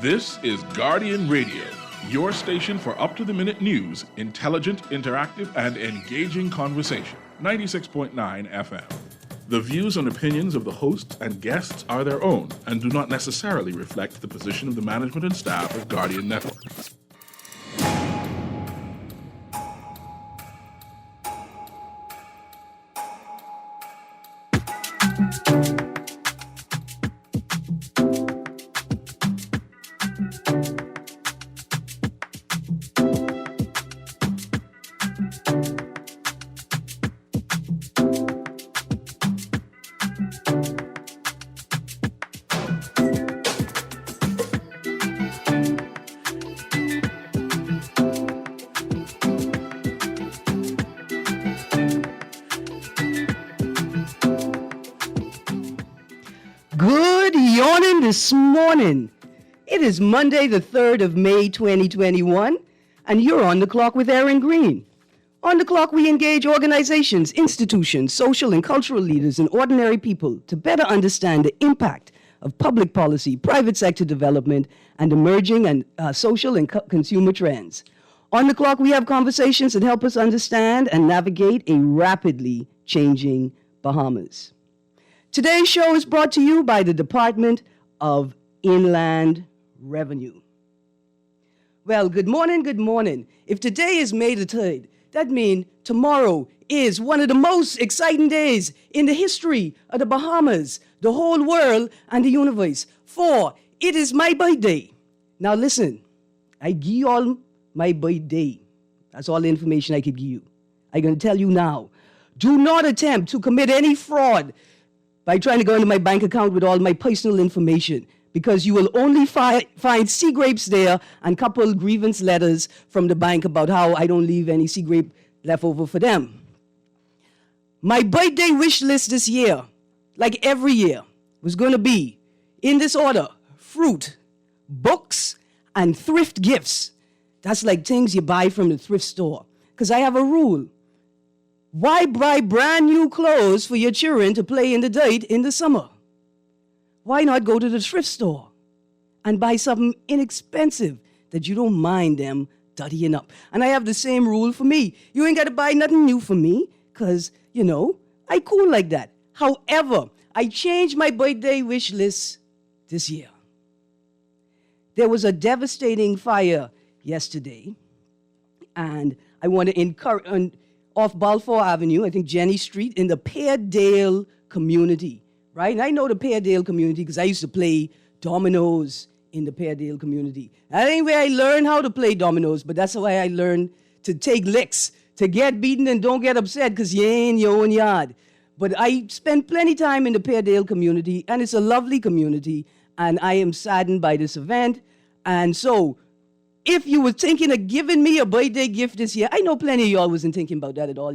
This is Guardian Radio, your station for up-to-the-minute news, intelligent, interactive, and engaging conversation. 96.9 FM. The views and opinions of the hosts and guests are their own and do not necessarily reflect the position of the management and staff of Guardian Network. This morning. It is Monday, the 3rd of May, 2021, and you're on the clock with Erin Greene. On the clock, we engage organizations, institutions, social and cultural leaders, and ordinary people to better understand the impact of public policy, private sector development, and emerging and social and consumer trends. On the clock, we have conversations that help us understand and navigate a rapidly changing Bahamas. Today's show is brought to you by the Department of Inland Revenue. Well, good morning, good morning. If today is May the 3rd, that means tomorrow is one of the most exciting days in the history of the Bahamas, the whole world, and the universe. For it is my birthday. Now listen, I give you all my birthday. That's all the information I could give you. I'm going to tell you now. Do not attempt to commit any fraud by trying to go into my bank account with all my personal information, because you will only find sea grapes there and couple grievance letters from the bank about how I don't leave any sea grape left over for them. My birthday wish list this year, like every year, was going to be, in this order, fruit, books, and thrift gifts. That's like things you buy from the thrift store. Because I have a rule. Why buy brand new clothes for your children to play in the dirt in the summer? Why not go to the thrift store and buy something inexpensive that you don't mind them dirtying up? And I have the same rule for me. You ain't got to buy nothing new for me because, I cool like that. However, I changed my birthday wish list this year. There was a devastating fire yesterday, and I want to encourage off Balfour Avenue, I think Jenny Street, in the Peardale community, right? And I know the Peardale community because I used to play dominoes in the Peardale community. That ain't where I learned how to play dominoes, but that's why I learned to take licks, to get beaten and don't get upset because you ain't in your own yard. But I spent plenty time in the Peardale community, and it's a lovely community, and I am saddened by this event. And so, if you were thinking of giving me a birthday gift this year, I know plenty of y'all wasn't thinking about that at all,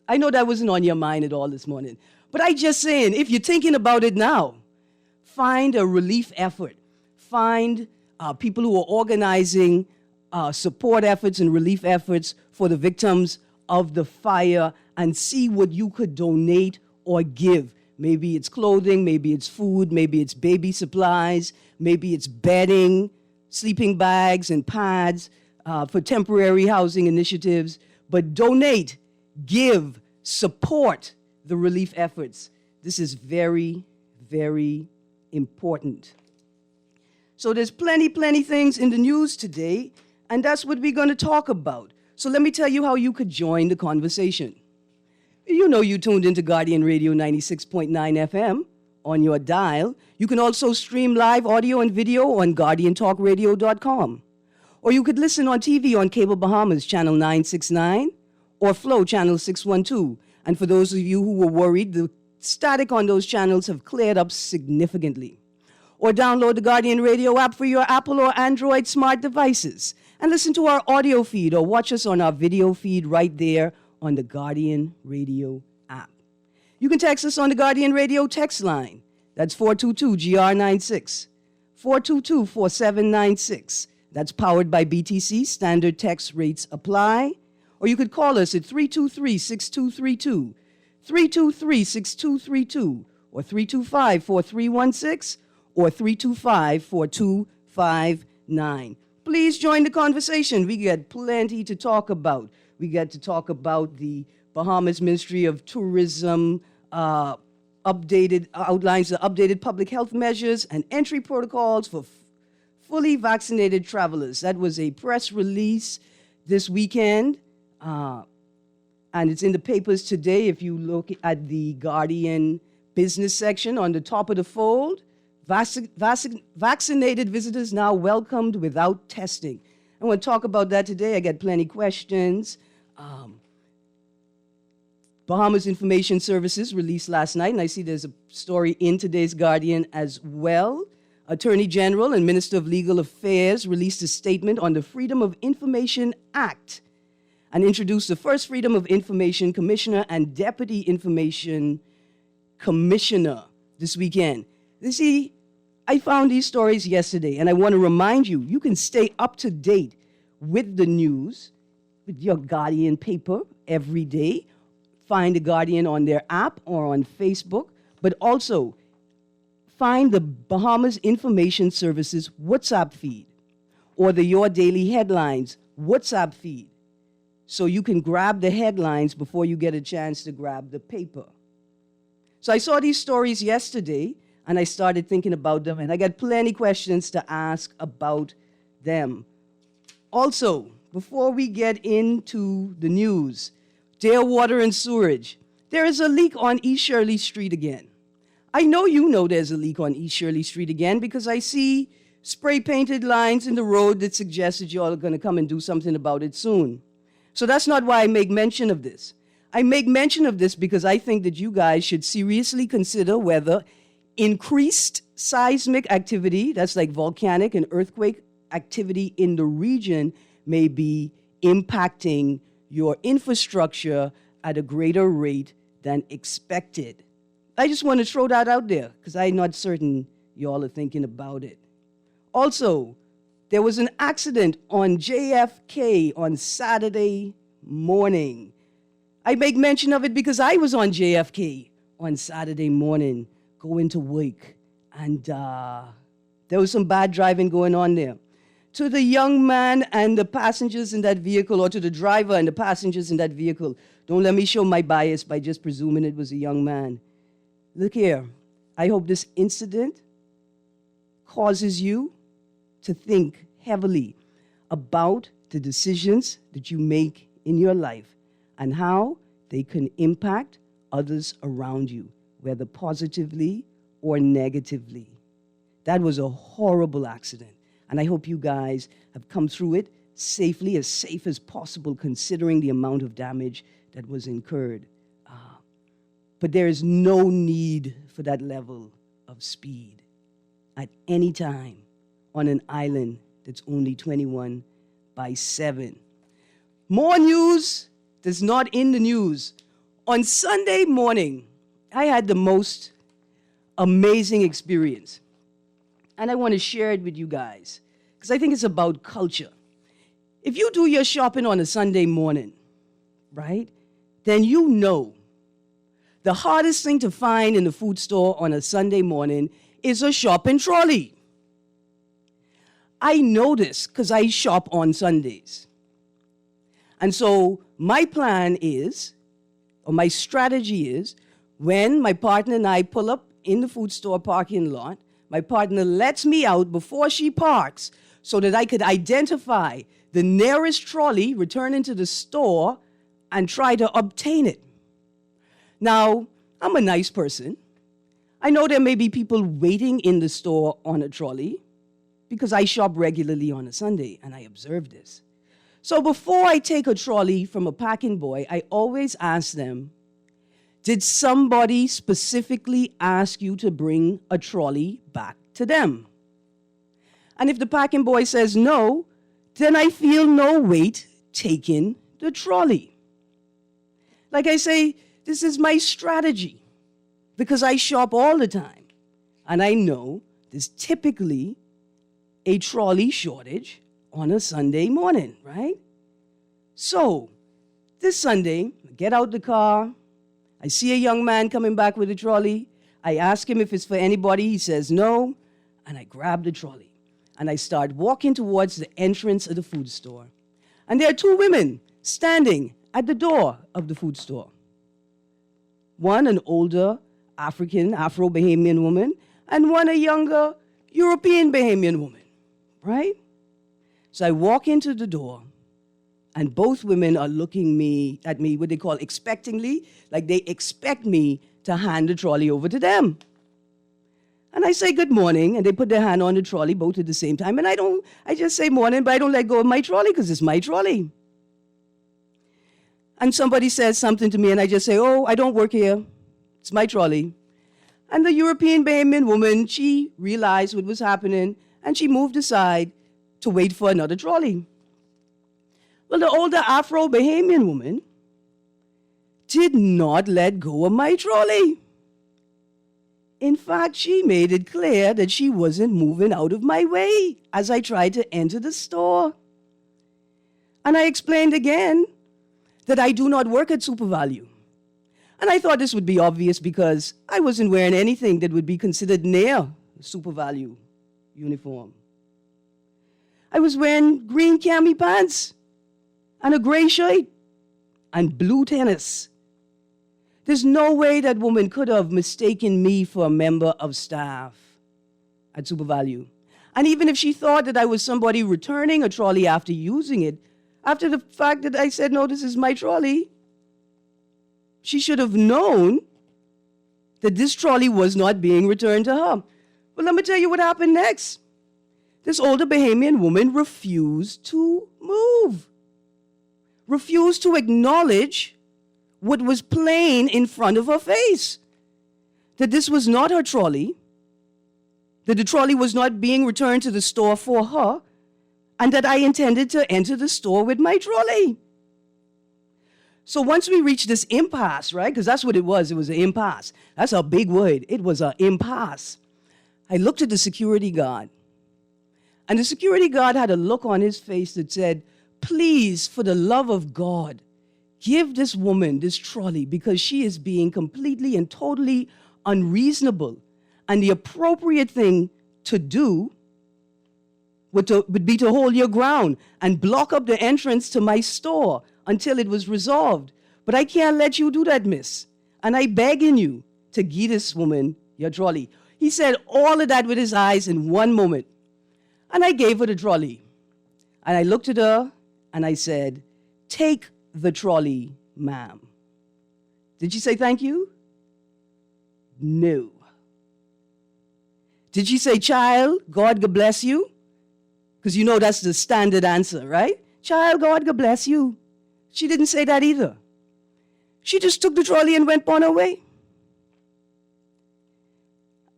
I know that wasn't on your mind at all this morning. But I just saying, if you're thinking about it now, find a relief effort. Find people who are organizing support efforts and relief efforts for the victims of the fire and see what you could donate or give. Maybe it's clothing, maybe it's food, maybe it's baby supplies, maybe it's bedding, sleeping bags and pads for temporary housing initiatives. But donate, give, support the relief efforts. This is very, very important. So there's plenty things in the news today, and that's what we're going to talk about. So let me tell you how you could join the conversation. You tuned into Guardian Radio 96.9 FM. On your dial. You can also stream live audio and video on GuardianTalkRadio.com. Or you could listen on TV on Cable Bahamas, Channel 969, or Flow, Channel 612. And for those of you who were worried, the static on those channels have cleared up significantly. Or download the Guardian Radio app for your Apple or Android smart devices and listen to our audio feed or watch us on our video feed right there on the Guardian Radio app. You can text us on the Guardian Radio text line. That's 422-GR96, 422-4796. That's powered by BTC. Standard text rates apply. Or you could call us at 323-6232, 323-6232, or 325-4316, or 325-4255. 888-866-9259. Please join the conversation. We got plenty to talk about. We got to talk about the Bahamas Ministry of Tourism outlines the updated public health measures and entry protocols for fully vaccinated travelers. That was a press release this weekend, and it's in the papers today. If you look at the Guardian business section on the top of the fold, vaccinated visitors now welcomed without testing. I want to talk about that today. I got plenty of questions. Bahamas Information Services released last night, and I see there's a story in today's Guardian as well. Attorney General and Minister of Legal Affairs released a statement on the Freedom of Information Act and introduced the first Freedom of Information Commissioner and Deputy Information Commissioner this weekend. You see, I found these stories yesterday, and I want to remind you, you can stay up to date with the news with your Guardian paper every day. Find the Guardian on their app or on Facebook, but also find the Bahamas Information Services WhatsApp feed or the Your Daily Headlines WhatsApp feed, so you can grab the headlines before you get a chance to grab the paper. So I saw these stories yesterday, and I started thinking about them, and I got plenty questions to ask about them. Also, before we get into the news, Dare Water and Sewerage. There is a leak on East Shirley Street again. I know you know there's a leak on East Shirley Street again because I see spray-painted lines in the road that suggest that you all are going to come and do something about it soon. So that's not why I make mention of this. I make mention of this because I think that you guys should seriously consider whether increased seismic activity, that's like volcanic and earthquake activity in the region, may be impacting your infrastructure at a greater rate than expected. I just want to throw that out there because I'm not certain y'all are thinking about it. Also, there was an accident on JFK on Saturday morning. I make mention of it because I was on JFK on Saturday morning going to work, and there was some bad driving going on there. To the young man and the passengers in that vehicle, or to the driver and the passengers in that vehicle, don't let me show my bias by just presuming it was a young man. Look here, I hope this incident causes you to think heavily about the decisions that you make in your life and how they can impact others around you, whether positively or negatively. That was a horrible accident. And I hope you guys have come through it safely, as safe as possible, considering the amount of damage that was incurred. But there is no need for that level of speed at any time on an island that's only 21/7. More news that's not in the news. On Sunday morning, I had the most amazing experience. And I want to share it with you guys because I think it's about culture. If you do your shopping on a Sunday morning, right, then you know the hardest thing to find in the food store on a Sunday morning is a shopping trolley. I know this because I shop on Sundays. And so my plan is, or my strategy is, when my partner and I pull up in the food store parking lot, my partner lets me out before she parks so that I could identify the nearest trolley, return into the store, and try to obtain it. Now, I'm a nice person. I know there may be people waiting in the store on a trolley because I shop regularly on a Sunday, and I observe this. So before I take a trolley from a packing boy, I always ask them, did somebody specifically ask you to bring a trolley back to them? And if the packing boy says no, then I feel no weight taking the trolley. Like I say, this is my strategy because I shop all the time. And I know there's typically a trolley shortage on a Sunday morning, right? So this Sunday, I get out the car. I see a young man coming back with a trolley. I ask him if it's for anybody. He says no, and I grab the trolley. And I start walking towards the entrance of the food store. And there are two women standing at the door of the food store. One, an older African, Afro-Bahamian woman, and one, a younger European Bahamian woman, right? So I walk into the door, and both women are looking at me, what they call expectingly, like they expect me to hand the trolley over to them. And I say good morning, and they put their hand on the trolley both at the same time. And I just say morning, but I don't let go of my trolley because it's my trolley. And somebody says something to me, and I just say, oh, I don't work here. It's my trolley. And the European Bahamian woman, she realized what was happening, and she moved aside to wait for another trolley. Well, the older Afro-Bahamian woman did not let go of my trolley. In fact, she made it clear that she wasn't moving out of my way as I tried to enter the store. And I explained again that I do not work at SuperValu. And I thought this would be obvious because I wasn't wearing anything that would be considered near SuperValu uniform. I was wearing green cami pants and a gray shirt and blue tennis. There's no way that woman could have mistaken me for a member of staff at SuperValu. And even if she thought that I was somebody returning a trolley after using it, after the fact that I said, no, this is my trolley, she should have known that this trolley was not being returned to her. But let me tell you what happened next. This older Bahamian woman refused to move, refused to acknowledge what was plain in front of her face, that this was not her trolley, that the trolley was not being returned to the store for her, and that I intended to enter the store with my trolley. So once we reached this impasse, right, because that's what it was an impasse. That's a big word. It was an impasse. I looked at the security guard, and the security guard had a look on his face that said, please, for the love of God, give this woman this trolley because she is being completely and totally unreasonable. And the appropriate thing to do would be to hold your ground and block up the entrance to my store until it was resolved. But I can't let you do that, miss. And I begging you to give this woman your trolley. He said all of that with his eyes in one moment. And I gave her the trolley. And I looked at her and I said, take the trolley, ma'am. Did she say thank you? No. Did she say, child, God bless you? Because you know that's the standard answer, right? Child, God bless you. She didn't say that either. She just took the trolley and went on her way.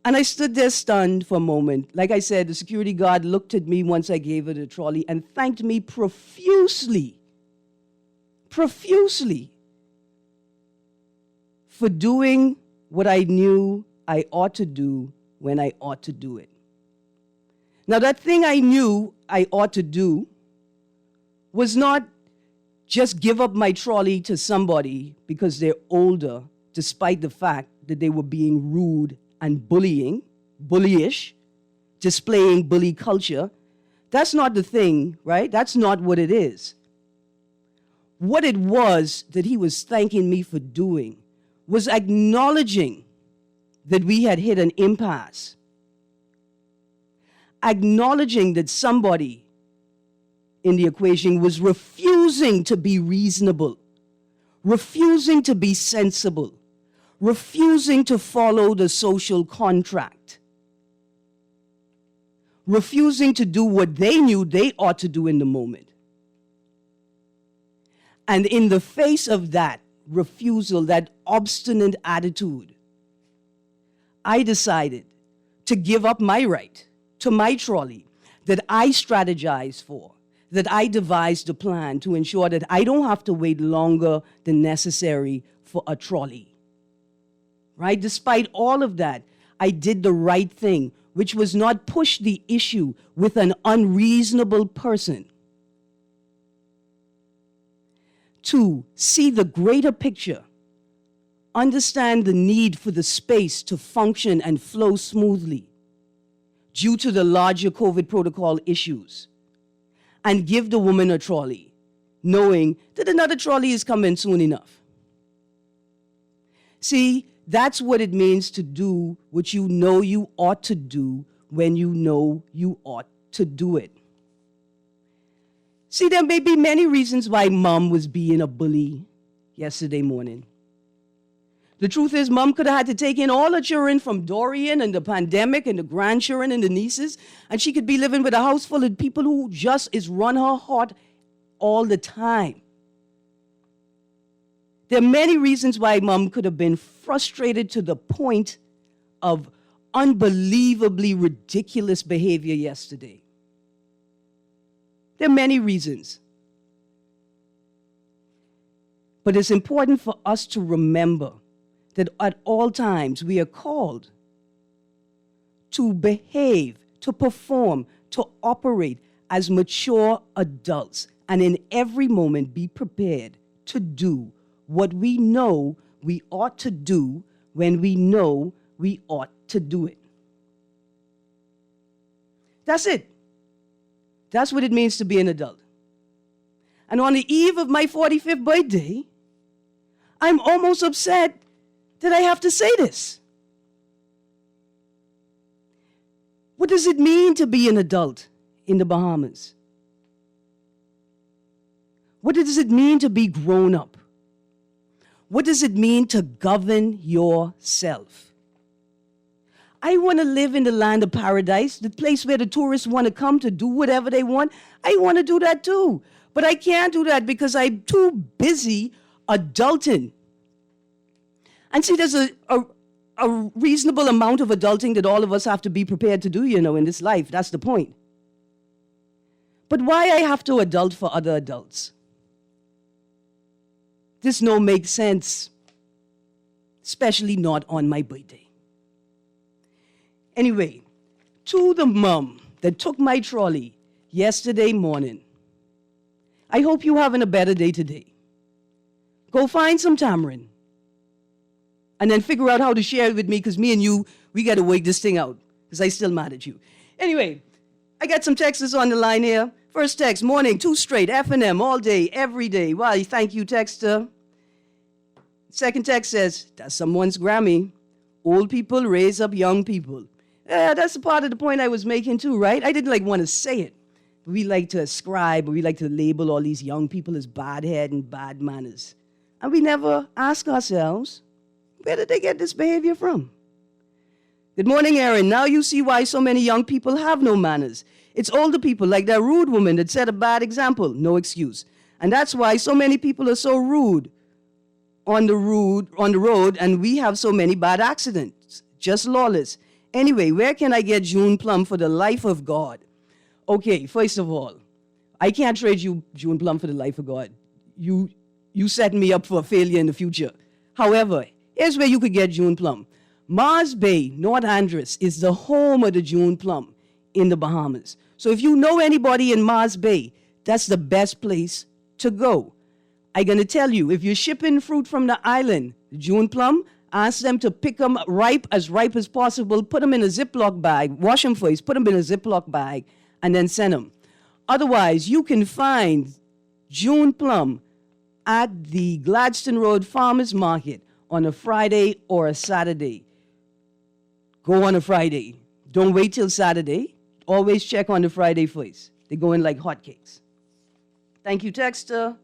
And I stood there stunned for a moment. Like I said, the security guard looked at me once I gave her the trolley and thanked me profusely for doing what I knew I ought to do when I ought to do it. Now, that thing I knew I ought to do was not just give up my trolley to somebody because they're older, despite the fact that they were being rude and bullyish, displaying bully culture. That's not the thing, right? That's not what it is. What it was that he was thanking me for doing was acknowledging that we had hit an impasse. Acknowledging that somebody in the equation was refusing to be reasonable, refusing to be sensible, refusing to follow the social contract, refusing to do what they knew they ought to do in the moment. And in the face of that refusal, that obstinate attitude, I decided to give up my right to my trolley that I strategized for, that I devised a plan to ensure that I don't have to wait longer than necessary for a trolley. Right? Despite all of that, I did the right thing, which was not push the issue with an unreasonable person. To see the greater picture, understand the need for the space to function and flow smoothly, due to the larger COVID protocol issues and give the woman a trolley, knowing that another trolley is coming soon enough. See, that's what it means to do what you know you ought to do when you know you ought to do it. See, there may be many reasons why Mom was being a bully yesterday morning. The truth is, Mom could have had to take in all her children from Dorian and the pandemic and the grandchildren and the nieces, and she could be living with a house full of people who just is run her heart all the time. There are many reasons why Mom could have been frustrated to the point of unbelievably ridiculous behavior yesterday. There are many reasons. But it's important for us to remember that at all times we are called to behave, to perform, to operate as mature adults, and in every moment be prepared to do what we know we ought to do when we know we ought to do it. That's it. That's what it means to be an adult. And on the eve of my 45th birthday, I'm almost upset that I have to say this. What does it mean to be an adult in the Bahamas? What does it mean to be grown up? What does it mean to govern yourself? I want to live in the land of paradise, the place where the tourists want to come to do whatever they want. I want to do that too. But I can't do that because I'm too busy adulting. And see, there's a reasonable amount of adulting that all of us have to be prepared to do, in this life. That's the point. But why I have to adult for other adults? This no makes sense, especially not on my birthday. Anyway, to the mom that took my trolley yesterday morning, I hope you're having a better day today. Go find some tamarind and then figure out how to share it with me, because me and you, we got to work this thing out, because I still mad at you. Anyway, I got some texts on the line here. First text, morning, 2 straight, F&M, all day, every day. Why, thank you, texter. Second text says, that's someone's Grammy. Old people raise up young people. Yeah, that's a part of the point I was making too, right? I didn't want to say it. We like to ascribe, or we like to label all these young people as bad head and bad manners. And we never ask ourselves, where did they get this behavior from? Good morning, Erin. Now you see why so many young people have no manners. It's older people, like that rude woman that set a bad example. No excuse. And that's why so many people are so rude on the road, and we have so many bad accidents. Just lawless. Anyway, where can I get June Plum for the life of God? Okay, first of all, I can't trade you June Plum for the life of God. You setting me up for a failure in the future. However, here's where you could get June Plum. Mars Bay, North Andros, is the home of the June Plum in the Bahamas. So if you know anybody in Mars Bay, that's the best place to go. I'm going to tell you, if you're shipping fruit from the island, the June Plum, ask them to pick them ripe as possible, put them in a Ziploc bag, wash them first, put them in a Ziploc bag, and then send them. Otherwise, you can find June Plum at the Gladstone Road Farmers Market on a Friday or a Saturday. Go on a Friday. Don't wait till Saturday. Always check on the Friday first. They go in like hotcakes. Thank you, texter.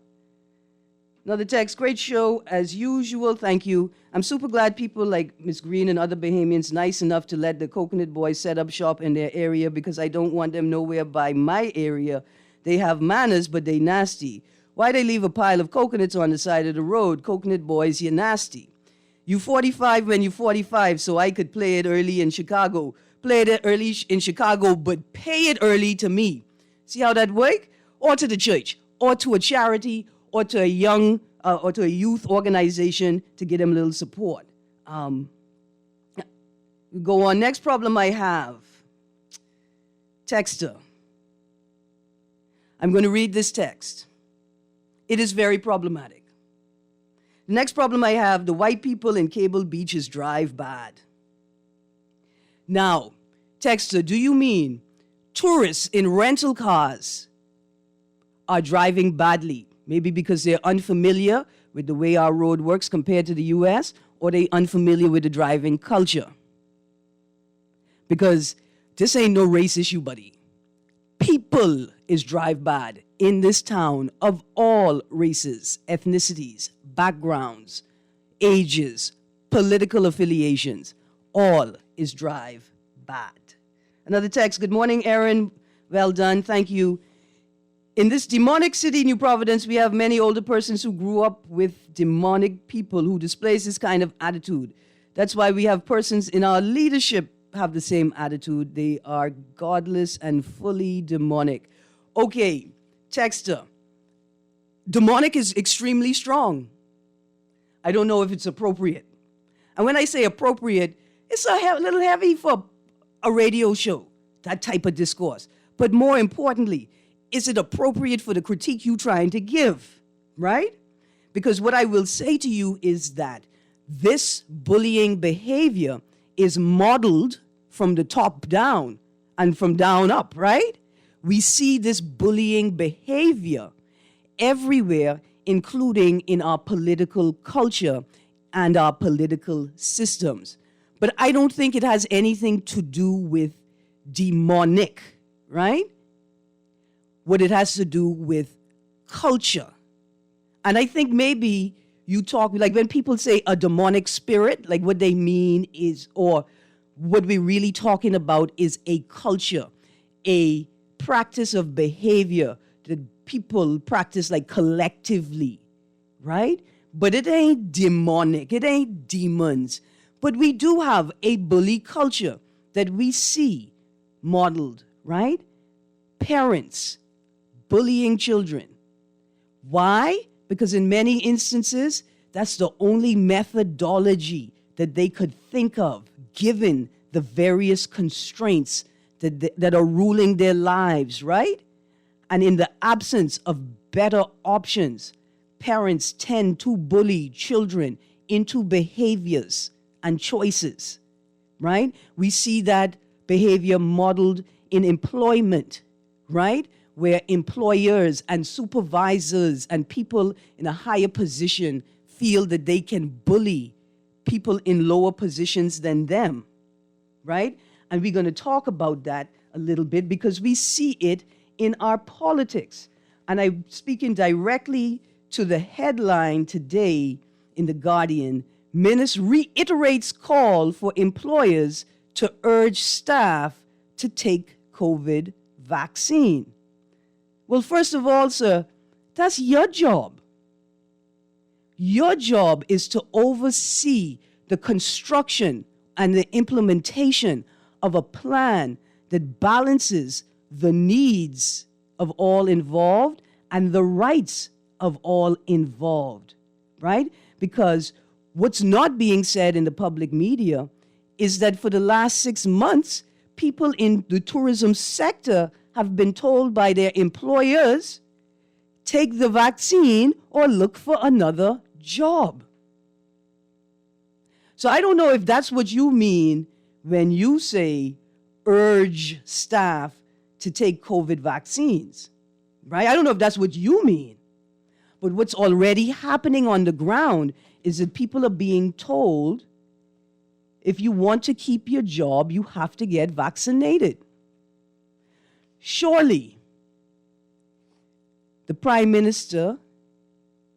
Another text, great show as usual, thank you. I'm super glad people like Ms. Greene and other Bahamians nice enough to let the Coconut Boys set up shop in their area, because I don't want them nowhere by my area. They have manners, but they nasty. Why they leave a pile of coconuts on the side of the road? Coconut Boys, you're nasty. You 45 when you're 45, so I could play it early in Chicago. Play it early in Chicago, but pay it early to me. See how that work? Or to the church, or to a charity, or to a youth organization to get them a little support. Go on. Next problem I have. Texter. I'm going to read this text. It is very problematic. The next problem I have, the white people in Cable Beaches drive bad. Now, Texter, do you mean tourists in rental cars are driving badly? Maybe because they're unfamiliar with the way our road works compared to the U.S., or they unfamiliar with the driving culture. Because this ain't no race issue, buddy. People is drive bad in this town of all races, ethnicities, backgrounds, ages, political affiliations. All is drive bad. Another text. Good morning, Erin. Well done. Thank you. In this demonic city, New Providence, we have many older persons who grew up with demonic people who displays this kind of attitude. That's why we have persons in our leadership have the same attitude. They are godless and fully demonic. Okay, texter. Demonic is extremely strong. I don't know if it's appropriate. And when I say appropriate, it's a little heavy for a radio show, that type of discourse. But more importantly, is it appropriate for the critique you're trying to give, right? Because what I will say to you is that this bullying behavior is modeled from the top down and from down up, right? We see this bullying behavior everywhere, including in our political culture and our political systems. But I don't think it has anything to do with demonic, right? What it has to do with culture. And I think maybe you talk, like when people say a demonic spirit, like what they mean is, or what we're really talking about is a culture, a practice of behavior that people practice like collectively, right? But it ain't demonic, it ain't demons. But we do have a bully culture that we see modeled, right? Parents bullying children. Why? Because in many instances, that's the only methodology that they could think of, given the various constraints that are ruling their lives, right? And in the absence of better options, parents tend to bully children into behaviors and choices, right? We see that behavior modeled in employment, right? Where employers and supervisors and people in a higher position feel that they can bully people in lower positions than them, right? And we're going to talk about that a little bit because we see it in our politics. And I'm speaking directly to the headline today in The Guardian. Minister reiterates call for employers to urge staff to take COVID vaccine. Well, first of all, sir, that's your job. Your job is to oversee the construction and the implementation of a plan that balances the needs of all involved and the rights of all involved, right? Because what's not being said in the public media is that for the last 6 months, people in the tourism sector have been told by their employers, take the vaccine or look for another job. So I don't know if that's what you mean when you say urge staff to take COVID vaccines, right? I don't know if that's what you mean. But what's already happening on the ground is that people are being told, if you want to keep your job, you have to get vaccinated. Surely, the Prime Minister,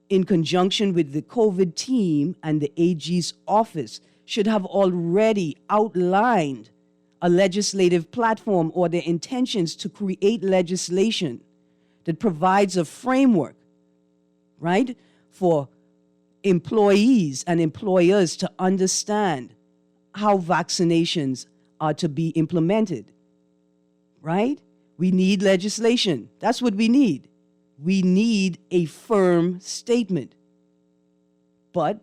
in conjunction with the COVID team and the AG's office, should have already outlined a legislative platform or their intentions to create legislation that provides a framework, right, for employees and employers to understand how vaccinations are to be implemented, right? We need legislation. That's what we need. We need a firm statement. But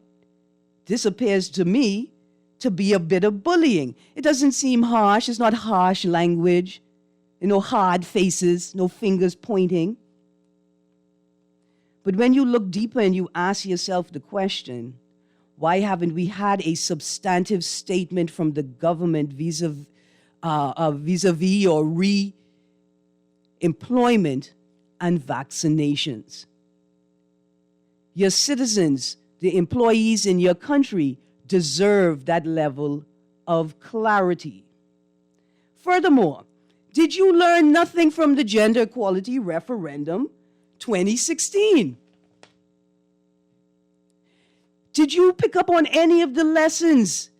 this appears to me to be a bit of bullying. It doesn't seem harsh. It's not harsh language. No hard faces, no fingers pointing. But when you look deeper and you ask yourself the question, why haven't we had a substantive statement from the government vis-a-vis vis-a-vis or re-employment and vaccinations. Your citizens, the employees in your country, deserve that level of clarity. Furthermore, did you learn nothing from the gender equality referendum 2016? Did you pick up on any of the lessons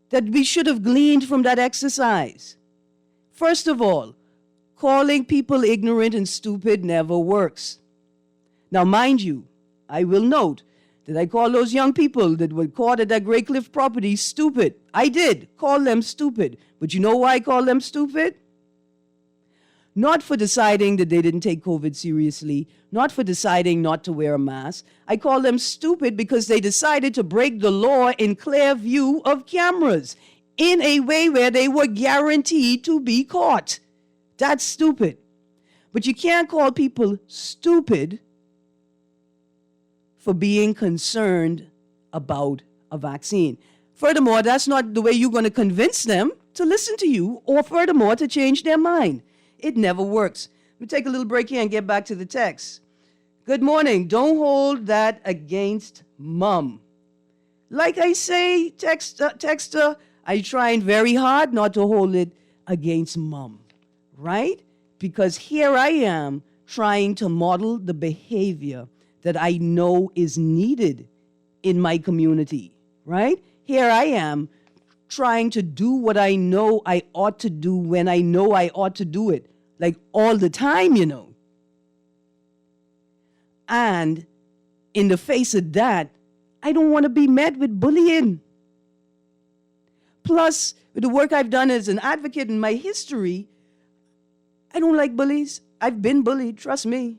that we should have gleaned from that exercise? First of all, calling people ignorant and stupid never works. Now, mind you, I will note that I call those young people that were caught at that Great Cliff property stupid. I did call them stupid. But you know why I call them stupid? Not for deciding that they didn't take COVID seriously, not for deciding not to wear a mask. I call them stupid because they decided to break the law in clear view of cameras in a way where they were guaranteed to be caught. That's stupid. But you can't call people stupid for being concerned about a vaccine. Furthermore, that's not the way you're going to convince them to listen to you or furthermore to change their mind. It never works. Let me take a little break here and get back to the text. Good morning. Don't hold that against mom. Like I say, texter, I'm trying very hard not to hold it against mom, right? Because here I am trying to model the behavior that I know is needed in my community, right? Here I am trying to do what I know I ought to do when I know I ought to do it, like all the time, you know. And in the face of that, I don't want to be met with bullying. Plus, with the work I've done as an advocate in my history, I don't like bullies. I've been bullied, trust me.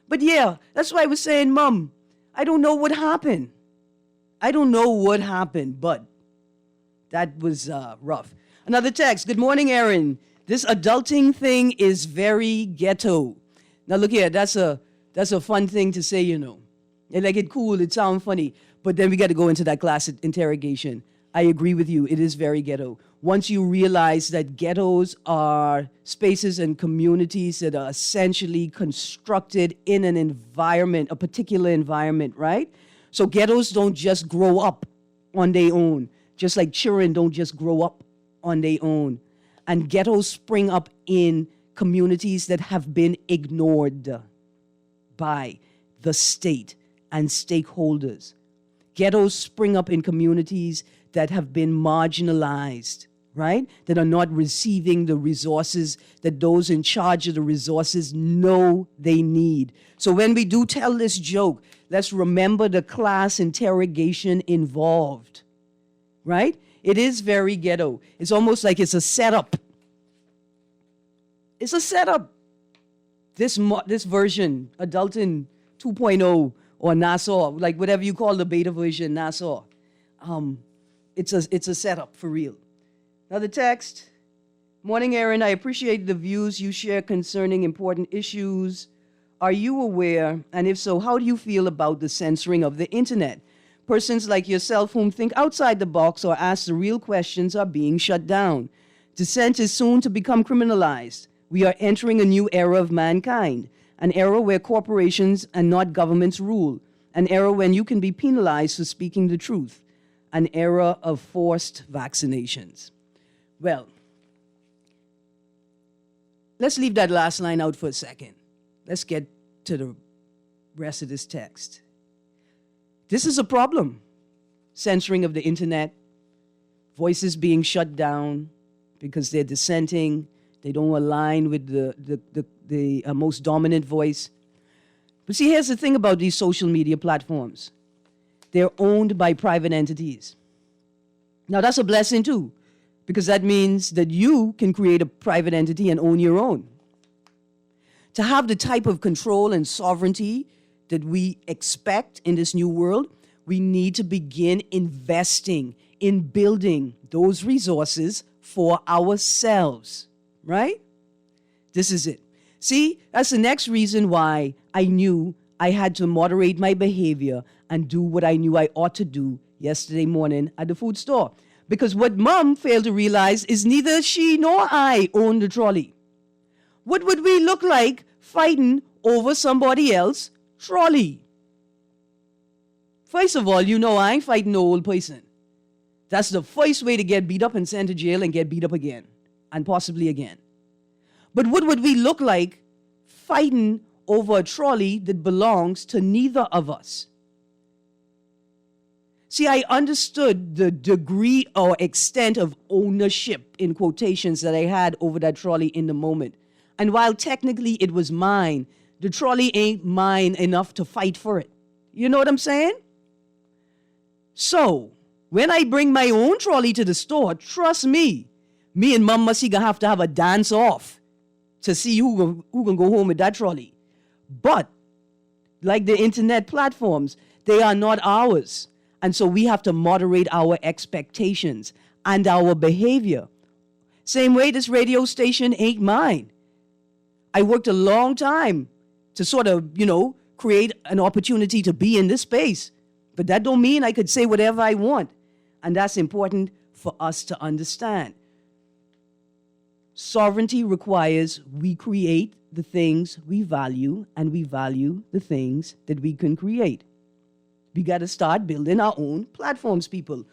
But yeah, that's why I was saying, Mom, I don't know what happened. I don't know what happened, but that was rough. Another text. Good morning, Erin. This adulting thing is very ghetto. Now look here, that's a fun thing to say, you know. And like it cool, it sounds funny. But then we got to go into that class interrogation. I agree with you. It is very ghetto. Once you realize that ghettos are spaces and communities that are essentially constructed in an environment, a particular environment, right? So ghettos don't just grow up on their own, just like children don't just grow up on their own. And ghettos spring up in communities that have been ignored by the state and stakeholders. Ghettos spring up in communities that have been marginalized, right? That are not receiving the resources that those in charge of the resources know they need. So when we do tell this joke, let's remember the class interrogation involved, right? It is very ghetto. It's almost like it's a setup. It's a setup. This version, Adulting 2.0 or Nassau, like whatever you call the beta version, Nassau, it's a setup for real. Another text. Morning, Erin. I appreciate the views you share concerning important issues. Are you aware, and if so, how do you feel about the censoring of the internet? Persons like yourself whom think outside the box or ask the real questions are being shut down. Dissent is soon to become criminalized. We are entering a new era of mankind, an era where corporations and not governments rule, an era when you can be penalized for speaking the truth, an era of forced vaccinations. Well, let's leave that last line out for a second. Let's get to the rest of this text. This is a problem. Censoring of the internet, voices being shut down because they're dissenting, they don't align with the most dominant voice. But see, here's the thing about these social media platforms. They're owned by private entities. Now, that's a blessing, too, because that means that you can create a private entity and own your own. To have the type of control and sovereignty that we expect in this new world, we need to begin investing in building those resources for ourselves, right? This is it. See, that's the next reason why I knew I had to moderate my behavior and do what I knew I ought to do yesterday morning at the food store. Because what Mom failed to realize is neither she nor I own the trolley. What would we look like fighting over somebody else's trolley? First of all, I ain't fighting no old person. That's the first way to get beat up and sent to jail and get beat up again, and possibly again. But what would we look like fighting over a trolley that belongs to neither of us? See, I understood the degree or extent of ownership, in quotations, that I had over that trolley in the moment. And while technically it was mine, the trolley ain't mine enough to fight for it. You know what I'm saying? So, when I bring my own trolley to the store, trust me and Mom Mussy gonna have to have a dance off to see who can go home with that trolley. But, like the internet platforms, they are not ours. And so we have to moderate our expectations and our behavior. Same way this radio station ain't mine. I worked a long time to sort of, create an opportunity to be in this space. But that don't mean I could say whatever I want. And that's important for us to understand. Sovereignty requires we create the things we value, and we value the things that we can create. We got to start building our own platforms, people.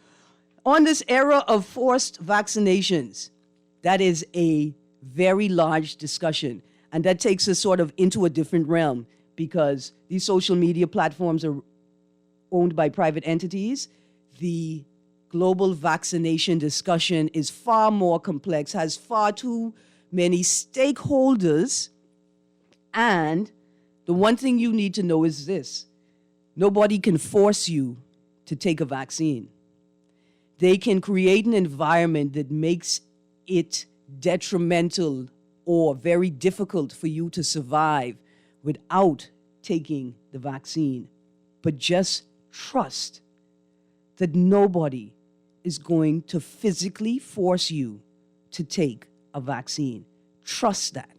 On this era of forced vaccinations, that is a very large discussion. And that takes us sort of into a different realm, because these social media platforms are owned by private entities. The global vaccination discussion is far more complex, has far too many stakeholders. And the one thing you need to know is this: nobody can force you to take a vaccine. They can create an environment that makes it detrimental or very difficult for you to survive without taking the vaccine. But just trust that nobody is going to physically force you to take a vaccine. Trust that.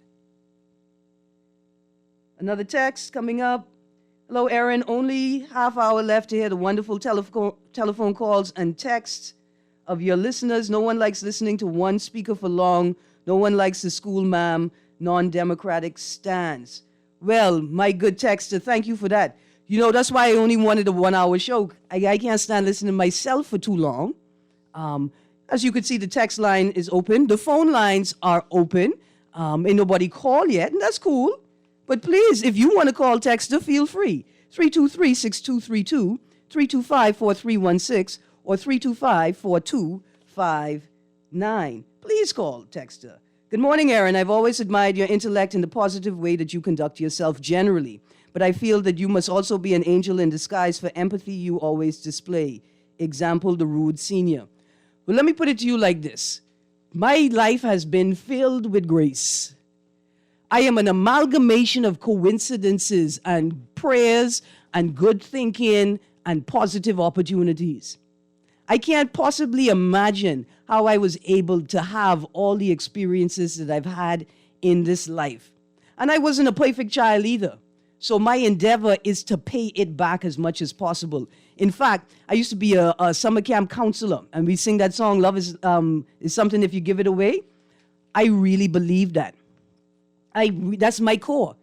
Another text coming up. Hello, Erin. Only half hour left to hear the wonderful telephone calls and texts of your listeners. No one likes listening to one speaker for long. No one likes the school ma'am non-democratic stance. Well, my good texter, thank you for that. That's why I only wanted a 1 hour show. I can't stand listening to myself for too long. As you can see, the text line is open. The phone lines are open. Ain't nobody called yet, and that's cool. But please, if you want to call Texter, feel free. 323-6232, 325-4316, or 325-4259. Please call Texter. Good morning, Erin. I've always admired your intellect and the positive way that you conduct yourself generally. But I feel that you must also be an angel in disguise for empathy you always display. Example, the rude senior. Well, let me put it to you like this. My life has been filled with grace. I am an amalgamation of coincidences and prayers and good thinking and positive opportunities. I can't possibly imagine how I was able to have all the experiences that I've had in this life. And I wasn't a perfect child either. So my endeavor is to pay it back as much as possible. In fact, I used to be a summer camp counselor, and we sing that song, Love is Something If You Give It Away. I really believe that. That's my core.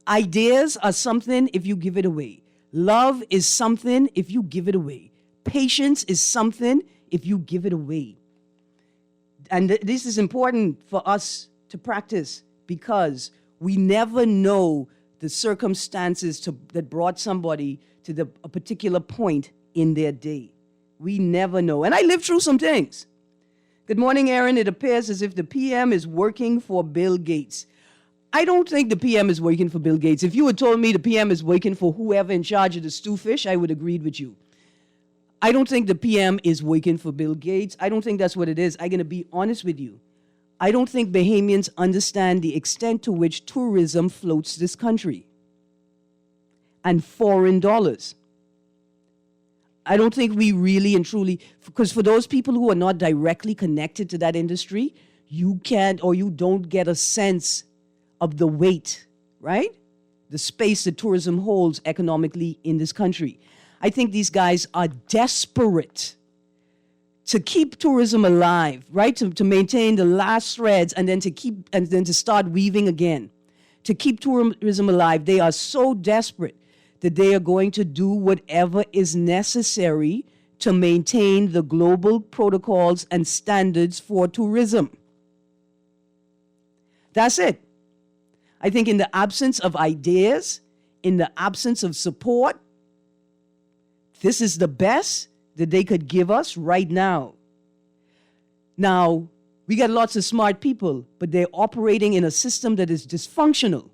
Ideas are something if you give it away. Love is something if you give it away. Patience is something if you give it away. And this is important for us to practice, because we never know the circumstances that brought somebody to a particular point in their day. We never know. And I lived through some things. Good morning, Erin. It appears as if the PM is working for Bill Gates. I don't think the PM is working for Bill Gates. If you had told me the PM is working for whoever in charge of the stew fish, I would have agreed with you. I don't think the PM is working for Bill Gates. I don't think that's what it is. I'm going to be honest with you. I don't think Bahamians understand the extent to which tourism floats this country and foreign dollars. I don't think we really and truly, because for those people who are not directly connected to that industry, you can't or you don't get a sense of the weight, right? The space that tourism holds economically in this country. I think these guys are desperate to keep tourism alive, right? To maintain the last threads and then to start weaving again. To keep tourism alive, they are so desperate that they are going to do whatever is necessary to maintain the global protocols and standards for tourism. That's it. I think in the absence of ideas, in the absence of support, this is the best that they could give us right now. Now, we got lots of smart people, but they're operating in a system that is dysfunctional.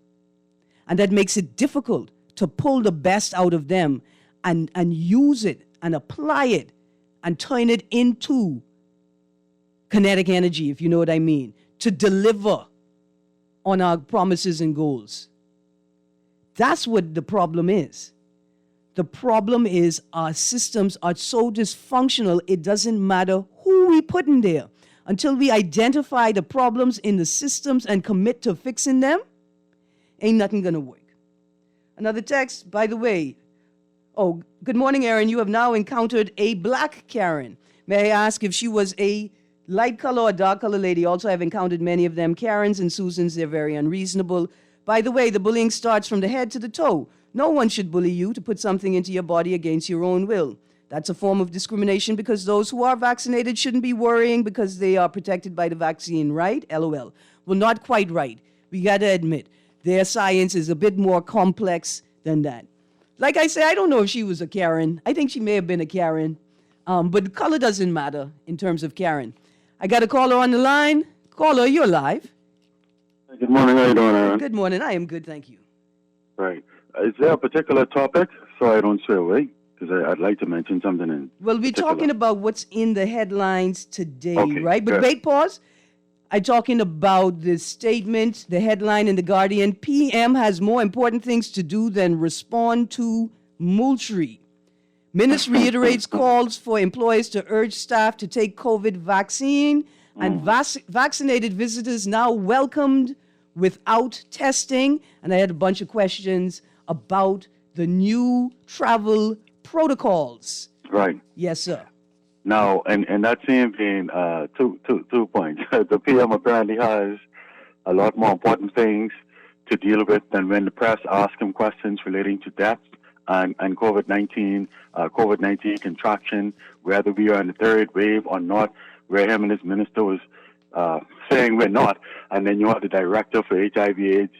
And that makes it difficult to pull the best out of them and use it and apply it and turn it into kinetic energy, if you know what I mean, to deliver on our promises and goals. That's what the problem is. The problem is our systems are so dysfunctional, it doesn't matter who we put in there. Until we identify the problems in the systems and commit to fixing them, ain't nothing gonna work. Another text, by the way. Oh, good morning, Erin. You have now encountered a black Karen. May I ask if she was a light color or dark color lady? Also, I've encountered many of them. Karens and Susans, they're very unreasonable. By the way, the bullying starts from the head to the toe. No one should bully you to put something into your body against your own will. That's a form of discrimination because those who are vaccinated shouldn't be worrying because they are protected by the vaccine, right? LOL. Well, not quite right. We got to admit, their science is a bit more complex than that. Like I say, I don't know if she was a Karen. I think she may have been a Karen. But the color doesn't matter in terms of Karen. I got a caller on the line. Caller, you're live. Good morning. How you doing, Erin? Good morning. I am good, thank you. Right. Is there a particular topic so I don't stray away? Because I'd like to mention something in Well, we're particular. talking about what's in the headlines today, Okay, right? But good. wait, pause. I'm talking about the statement, the headline in The Guardian. PM has more important things to do than respond to Moultrie. Ministry reiterates calls for employers to urge staff to take COVID vaccine, and vaccinated visitors now welcomed without testing. And I had a bunch of questions about the new travel protocols. Right. Yes, sir. Now, and that same vein, 2 points. The PM apparently has a lot more important things to deal with than when the press ask him questions relating to death and COVID-19 contraction, whether we are in the third wave or not, where him and his minister was saying we're not. And then you have the director for HIV/AIDS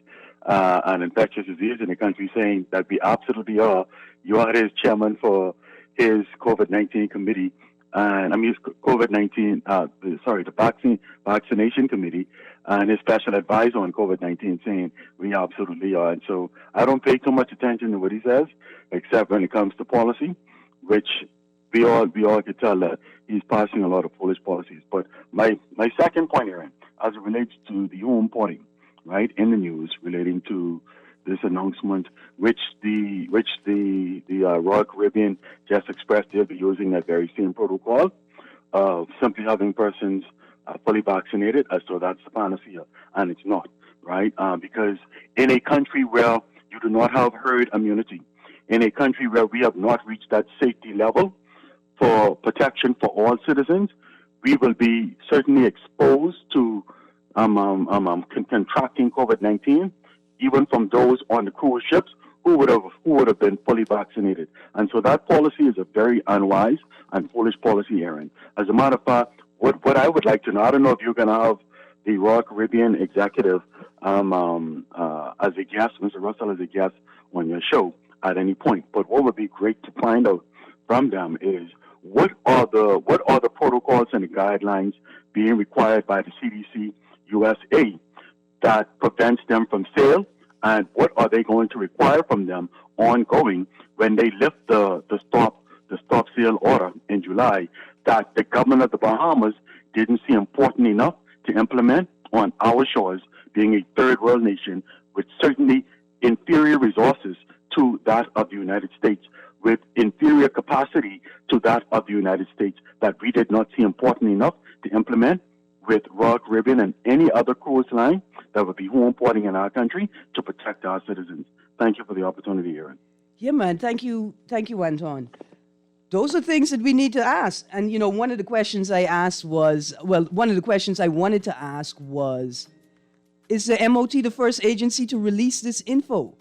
and infectious disease in the country saying that we absolutely are. You are his chairman for his COVID-19 committee. And I mean, the vaccination committee, and his special advisor on COVID-19 saying we absolutely are. And so I don't pay too much attention to what he says, except when it comes to policy, which we all could tell that he's passing a lot of foolish policies. But my second point, Erin, as it relates to the home porting, right, in the news relating to this announcement, which the Royal Caribbean just expressed they'll be using that very same protocol of simply having persons fully vaccinated, as though that's the panacea, and it's not, right? Because in a country where you do not have herd immunity, in a country where we have not reached that safety level for protection for all citizens, we will be certainly exposed to contracting COVID-19, even from those on the cruise ships who would have been fully vaccinated. And so that policy is a very unwise and foolish policy, Erin. As a matter of fact, what I would like to know, I don't know if you're going to have the Royal Caribbean executive as a guest, Mr. Russell as a guest on your show at any point. But what would be great to find out from them is what are the protocols and the guidelines being required by the CDC USA that prevents them from sale, and what are they going to require from them ongoing when they lift the stop sale order in July that the government of the Bahamas didn't see important enough to implement on our shores, being a third world nation with certainly inferior resources to that of the United States, with inferior capacity to that of the United States, that we did not see important enough to implement with Royal Caribbean and any other cruise line that would be home porting in our country to protect our citizens. Thank you for the opportunity, Erin. Yeah, man. Thank you, Anton. those are things that we need to ask. And, one of the questions I wanted to ask was, is the MOT the first agency to release this info?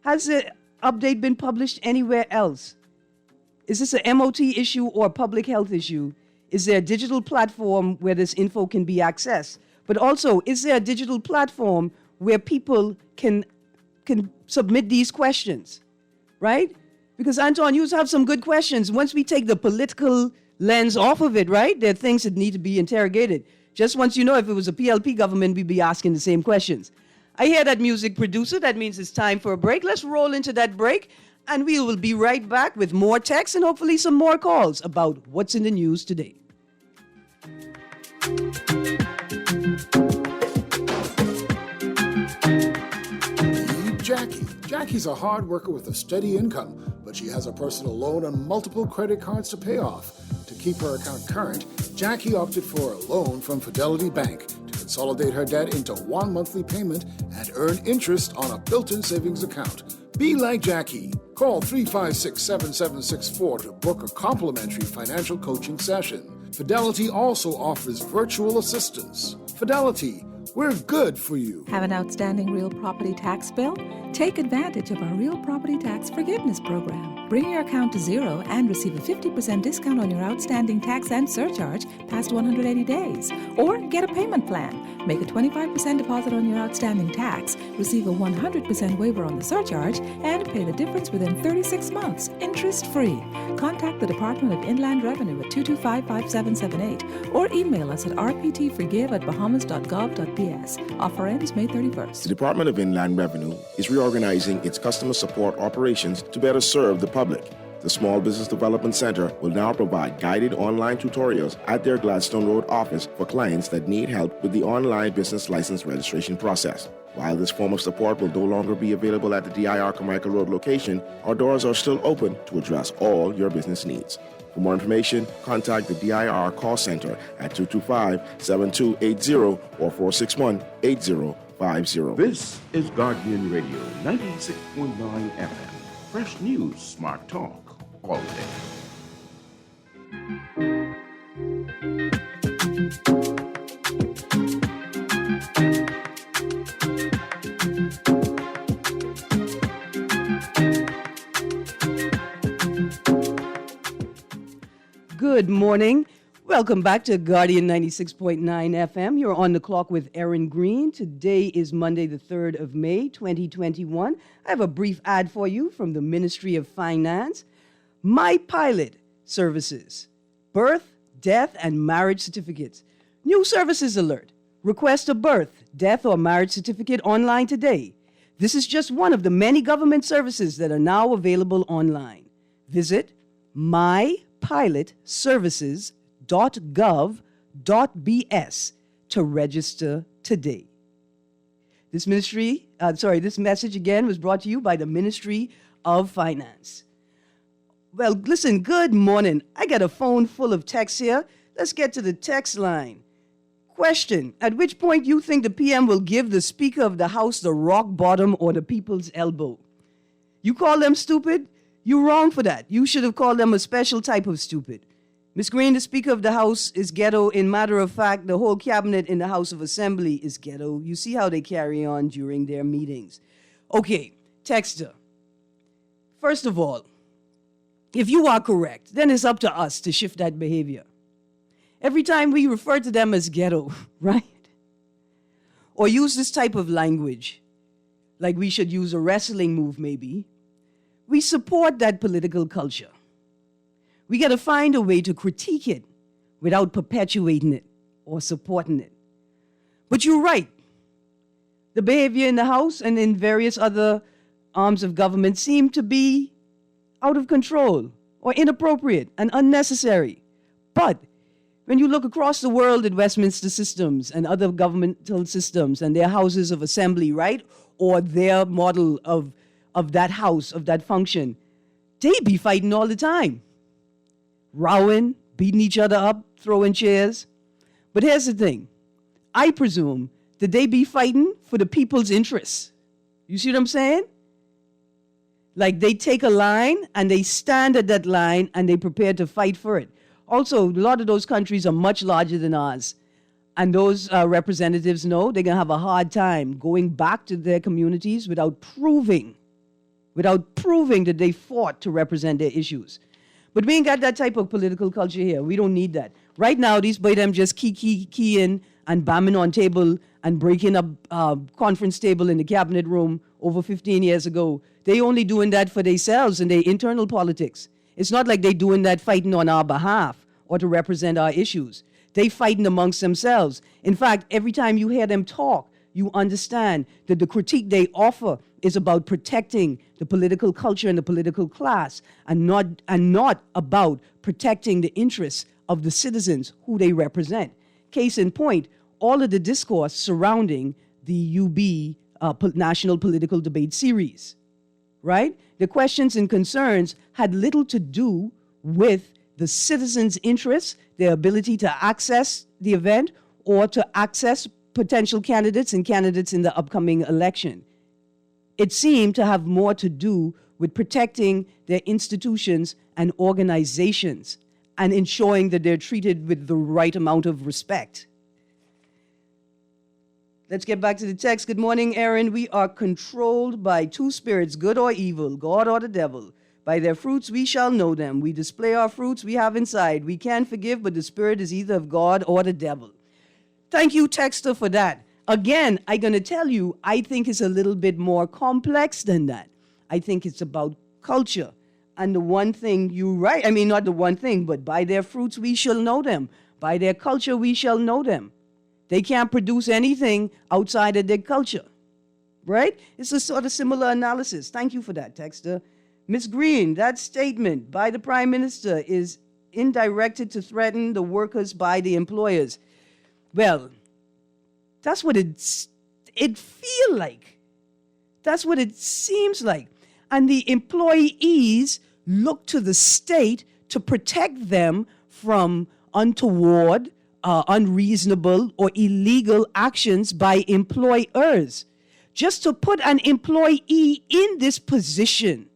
Has the update been published anywhere else? Is this a MOT issue or a public health issue? Is there a digital platform where this info can be accessed? But also, is there a digital platform where people can submit these questions, right? Because, Anton, you have some good questions. Once we take the political lens off of it, right, there are things that need to be interrogated. Just once if it was a PLP government, we'd be asking the same questions. I hear that music, producer. That means it's time for a break. Let's roll into that break, and we will be right back with more texts and hopefully some more calls about what's in the news today. Jackie. Jackie's a hard worker with a steady income, but she has a personal loan and multiple credit cards to pay off. To keep her account current, Jackie opted for a loan from Fidelity Bank to consolidate her debt into one monthly payment and earn interest on a built-in savings account. Be like Jackie. Call 356-7764 to book a complimentary financial coaching session. Fidelity also offers virtual assistance. Fidelity, we're good for you. Have an outstanding real property tax bill? Take advantage of our Real Property Tax Forgiveness Program. Bring your account to zero and receive a 50% discount on your outstanding tax and surcharge past 180 days. Or get a payment plan. Make a 25% deposit on your outstanding tax, receive a 100% waiver on the surcharge, and pay the difference within 36 months, interest-free. Contact the Department of Inland Revenue at 225-5778 or email us at rptforgive@bahamas.gov.bs. Offer ends May 31st. The Department of Inland Revenue is reorganizing its customer support operations to better serve the public. The Small Business Development Center will now provide guided online tutorials at their Gladstone Road office for clients that need help with the online business license registration process. While this form of support will no longer be available at the DIR Carmichael Road location, our doors are still open to address all your business needs. For more information, contact the DIR call center at 225-7280 or 461-8050. This is Guardian Radio 96.9 FM. Fresh news, smart talk, all day. Good morning. Welcome back to Guardian 96.9 FM. You're on the clock with Erin Greene. Today is Monday, the 3rd of May, 2021. I have a brief ad for you from the Ministry of Finance. My Pilot Services. Birth, death, and marriage certificates. New services alert. Request a birth, death, or marriage certificate online today. This is just one of the many government services that are now available online. Visit mypilotservices.gov.bs to register today. This message again was brought to you by the Ministry of Finance. Well, listen, good morning. I got a phone full of texts here. Let's get to the text line. Question: at which point you think the PM will give the Speaker of the House the rock bottom or the people's elbow? You call them stupid? You're wrong for that. You should have called them a special type of stupid. Ms. Greene, the Speaker of the House is ghetto. In matter of fact, the whole cabinet in the House of Assembly is ghetto. You see how they carry on during their meetings. Okay, texter. First of all, if you are correct, then it's up to us to shift that behavior. Every time we refer to them as ghetto, right? Or use this type of language, like we should use a wrestling move maybe, we support that political culture. We got to find a way to critique it without perpetuating it or supporting it. But you're right. The behavior in the House and in various other arms of government seem to be out of control or inappropriate and unnecessary. But when you look across the world at Westminster systems and other governmental systems and their houses of assembly, right, or their model of that house, of that function, they be fighting all the time. Rowing, beating each other up, throwing chairs. But here's the thing. I presume that they be fighting for the people's interests. You see what I'm saying? Like they take a line and they stand at that line and they prepare to fight for it. Also, a lot of those countries are much larger than ours. And those representatives know they're going to have a hard time going back to their communities without proving that they fought to represent their issues. But we ain't got that type of political culture here. We don't need that. Right now, these boy them just key in and bamming on table and breaking up conference table in the cabinet room over 15 years ago. They only doing that for themselves and their internal politics. It's not like they doing that fighting on our behalf or to represent our issues. They fighting amongst themselves. In fact, every time you hear them talk, you understand that the critique they offer is about protecting the political culture and the political class and not about protecting the interests of the citizens who they represent. Case in point, all of the discourse surrounding the UB National Political Debate Series, right? The questions and concerns had little to do with the citizens' interests, their ability to access the event or to access potential candidates and candidates in the upcoming election. It seemed to have more to do with protecting their institutions and organizations and ensuring that they're treated with the right amount of respect. Let's get back to the text. Good morning, Erin. We are controlled by two spirits, good or evil, God or the devil. By their fruits we shall know them. We display our fruits we have inside. We can forgive, but the spirit is either of God or the devil. Thank you, texter, for that. Again, I'm going to tell you, I think it's a little bit more complex than that. I think it's about culture. And the one thing you write, I mean, not the one thing, but by their fruits we shall know them. By their culture we shall know them. They can't produce anything outside of their culture, right? It's a sort of similar analysis. Thank you for that, texter. Ms. Greene, that statement by the Prime Minister is indirected to threaten the workers by the employers. Well, that's what it feels like. That's what it seems like. And the employees look to the state to protect them from untoward, unreasonable, or illegal actions by employers. Just to put an employee in this position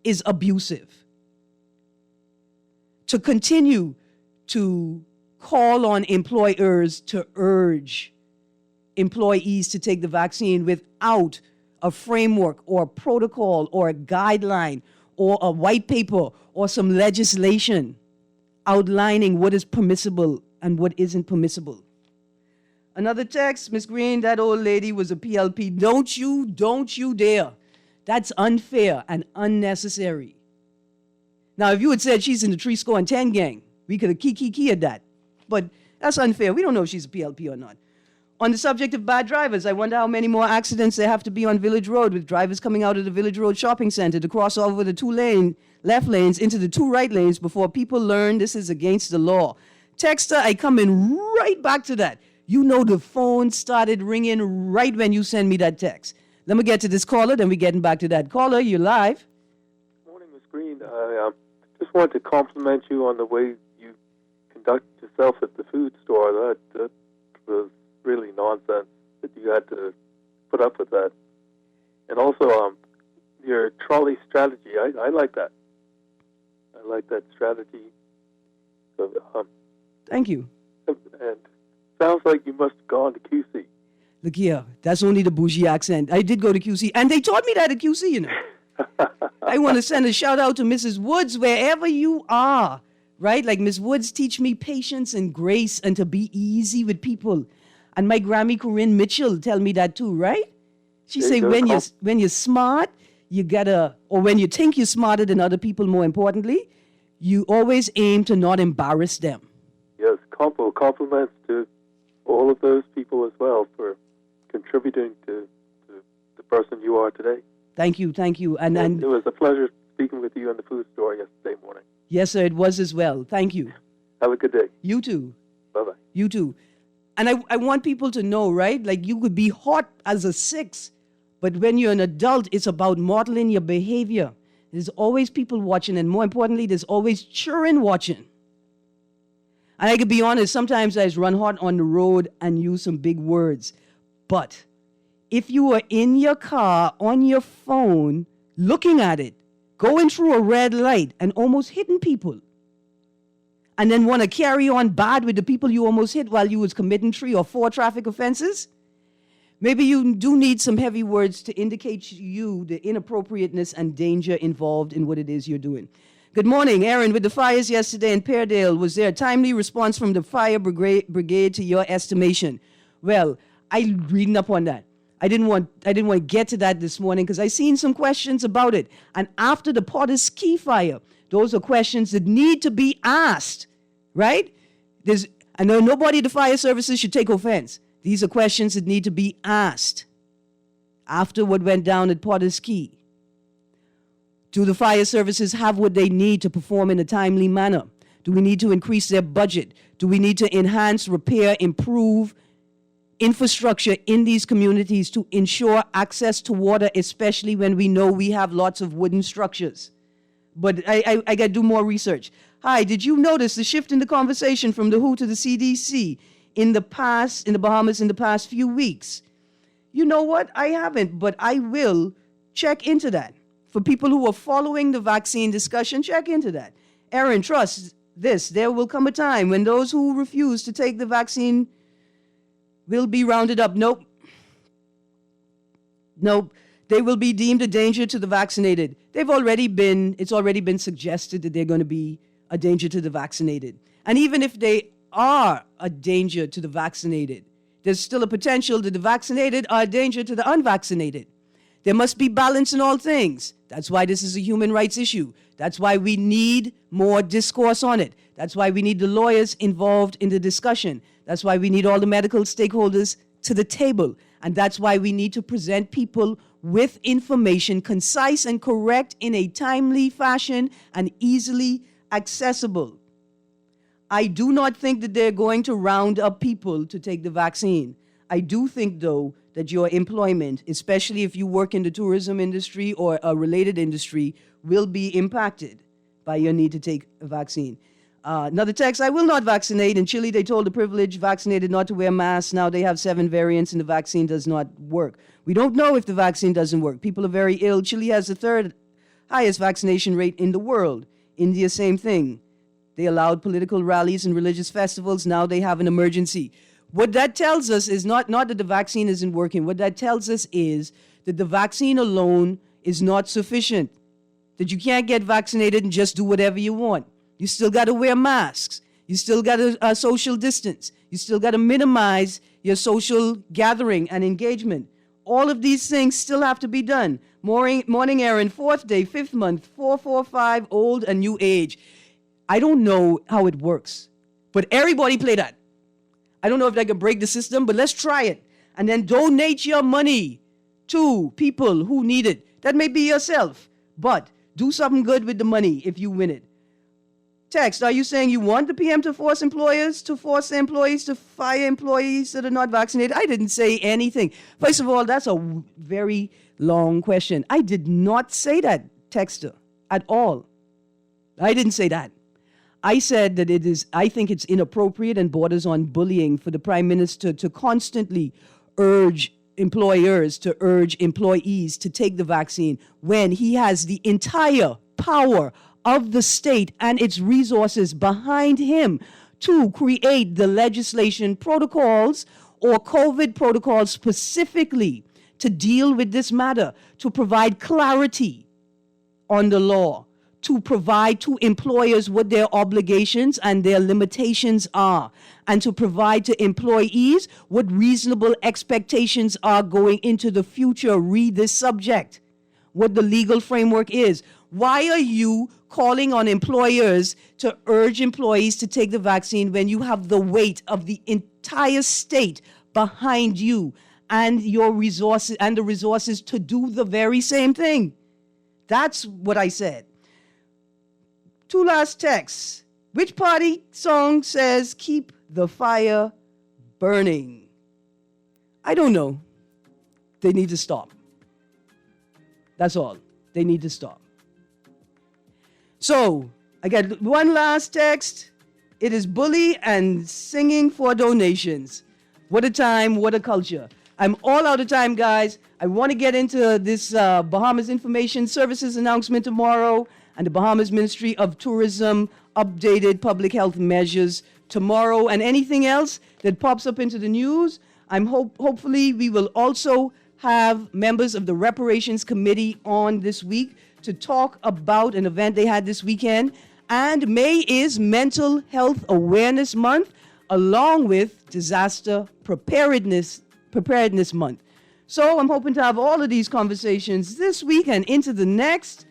is abusive. To continue to call on employers to urge employees to take the vaccine without a framework or a protocol or a guideline or a white paper or some legislation outlining what is permissible and what isn't permissible. Another text, Ms. Greene, that old lady was a PLP. Don't you dare. That's unfair and unnecessary. Now, if you had said she's in the 310 gang, we could have keyed that. But that's unfair. We don't know if she's a PLP or not. On the subject of bad drivers, I wonder how many more accidents there have to be on Village Road with drivers coming out of the Village Road shopping center to cross over the two-lane left lanes into the two right lanes before people learn this is against the law. Texter, I come in right back to that. You know the phone started ringing right when you send me that text. Let me get to this caller, then we're getting back to that. Caller, you're live. Good morning, Ms. Greene. I just wanted to compliment you on the way you conduct yourself at the food store. That was really nonsense that you had to put up with that. And also, your trolley strategy, I like that. I like that strategy. So, thank you. And sounds like you must have gone to QC. Look here, that's only the bougie accent. I did go to QC, and they taught me that at QC, you know. I want to send a shout out to Mrs. Woods, wherever you are, right? Like Ms. Woods teach me patience and grace and to be easy with people. And my Grammy Corinne Mitchell tell me that too, right? She say when you're smart, you gotta, or when you think you're smarter than other people, more importantly, you always aim to not embarrass them. Yes, compliments to all of those people as well for contributing to the person you are today. Thank you. And it was a pleasure speaking with you in the food store yesterday morning. Yes, sir, it was as well. Thank you. Have a good day. You too. Bye-bye. You too. And I want people to know, right? Like you could be hot as a 6, but when you're an adult, it's about modeling your behavior. There's always people watching, and more importantly, there's always children watching. And I could be honest, sometimes I just run hot on the road and use some big words. But if you are in your car, on your phone, looking at it, going through a red light and almost hitting people, and then want to carry on bad with the people you almost hit while you was committing 3 or 4 traffic offenses, maybe you do need some heavy words to indicate to you the inappropriateness and danger involved in what it is you're doing. Good morning, Erin. With the fires yesterday in Peardale, was there a timely response from the fire brigade to your estimation? Well, I'm reading up on that. I didn't want to get to that this morning because I seen some questions about it. And after the Potter's Key fire, those are questions that need to be asked, right? I know nobody at the fire services should take offense. These are questions that need to be asked after what went down at Potter's Key. Do the fire services have what they need to perform in a timely manner? Do we need to increase their budget? Do we need to enhance, repair, improve infrastructure in these communities to ensure access to water, especially when we know we have lots of wooden structures? But I got to do more research. Hi, did you notice the shift in the conversation from the WHO to the CDC in the Bahamas in the past few weeks? You know what? I haven't, but I will check into that. For people who are following the vaccine discussion, check into that. Erin, trust this. There will come a time when those who refuse to take the vaccine will be rounded up. Nope. They will be deemed a danger to the vaccinated. It's already been suggested that they're going to be a danger to the vaccinated. And even if they are a danger to the vaccinated, there's still a potential that the vaccinated are a danger to the unvaccinated. There must be balance in all things. That's why this is a human rights issue. That's why we need more discourse on it. That's why we need the lawyers involved in the discussion. That's why we need all the medical stakeholders to the table. And that's why we need to present people with information concise and correct in a timely fashion and easily accessible. I do not think that they're going to round up people to take the vaccine. I do think, though, that your employment, especially if you work in the tourism industry or a related industry, will be impacted by your need to take a vaccine. Another text, I will not vaccinate. In Chile, they told the privileged vaccinated not to wear masks. Now they have 7 variants and the vaccine does not work. We don't know if the vaccine doesn't work. People are very ill. Chile has the 3rd highest vaccination rate in the world. India, same thing. They allowed political rallies and religious festivals. Now they have an emergency. What that tells us is not that the vaccine isn't working. What that tells us is that the vaccine alone is not sufficient. That you can't get vaccinated and just do whatever you want. You still got to wear masks. You still got to social distance. You still got to minimize your social gathering and engagement. All of these things still have to be done. Morning, Erin, 4th day, 5th month, 445, old and new age. I don't know how it works, but everybody play that. I don't know if they can break the system, but let's try it. And then donate your money to people who need it. That may be yourself, but do something good with the money if you win it. Text, are you saying you want the PM to force employers to force their employees to fire employees that are not vaccinated? I didn't say anything. First of all, that's a very long question. I did not say that, texter, at all. I didn't say that. I said that I think it's inappropriate and borders on bullying for the Prime Minister to constantly urge employers to urge employees to take the vaccine when he has the entire power of the state and its resources behind him to create the legislation protocols or COVID protocols specifically to deal with this matter, to provide clarity on the law, to provide to employers what their obligations and their limitations are, and to provide to employees what reasonable expectations are going into the future. Read this subject, what the legal framework is. Why are you calling on employers to urge employees to take the vaccine when you have the weight of the entire state behind you and your resources and the resources to do the very same thing? That's what I said. 2 last texts. Which party song says keep the fire burning? I don't know. They need to stop. That's all. They need to stop. So, I got one last text. It is bully and singing for donations. What a time, what a culture. I'm all out of time, guys. I want to get into this Bahamas Information Services announcement tomorrow and the Bahamas Ministry of Tourism updated public health measures tomorrow, and anything else that pops up into the news. Hopefully we will also have members of the Reparations Committee on this week to talk about an event they had this weekend. And May is Mental Health Awareness Month, along with Disaster Preparedness Month. So I'm hoping to have all of these conversations this week and into the next.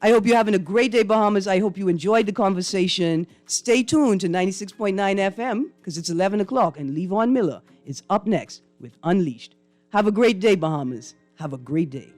I hope you're having a great day, Bahamas. I hope you enjoyed the conversation. Stay tuned to 96.9 FM because it's 11 o'clock and Levon Miller is up next with Unleashed. Have a great day, Bahamas. Have a great day.